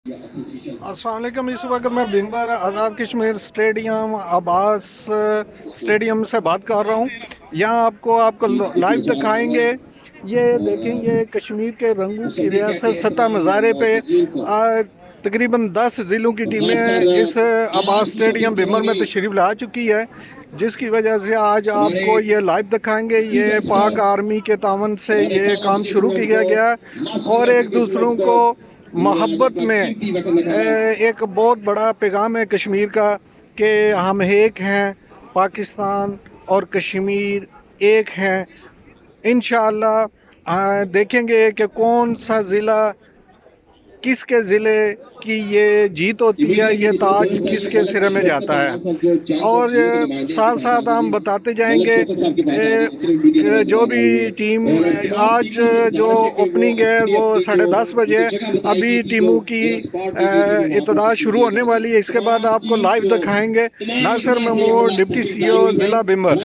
अस्सलाम वालेकुम। इस वक्त मैं बिम्बर आज़ाद कश्मीर स्टेडियम अब्बास स्टेडियम से बात कर रहा हूँ। यहाँ आपको लाइव दिखाएंगे। ये देखें, ये कश्मीर के रंगों की रियासत सतह मज़ारे पे तकरीबन 10 ज़िलों की टीमें इस अब्बास स्टेडियम बिम्बर में तशरीफ़ ला चुकी है, जिसकी वजह से आज आपको ये लाइव दिखाएंगे। ये पाक आर्मी के तावन से ये काम शुरू किया गया और एक दूसरों को मोहब्बत में एक बहुत बड़ा पैगाम है कश्मीर का कि हम एक हैं, पाकिस्तान और कश्मीर एक हैं। इंशाअल्लाह देखेंगे कि कौन सा ज़िला, किसके ज़िले की ये जीत होती है, ये ताज किसके सिरे में जाता है। और साथ साथ हम बताते जाएंगे कि जो भी टीम आज जो ओपनिंग है वो 10:30 बजे अभी टीमों की इब्तिदा शुरू होने वाली है। इसके बाद आपको लाइव दिखाएंगे। नासिर महमूद, डिप्टी CEO ज़िला बिम्बर।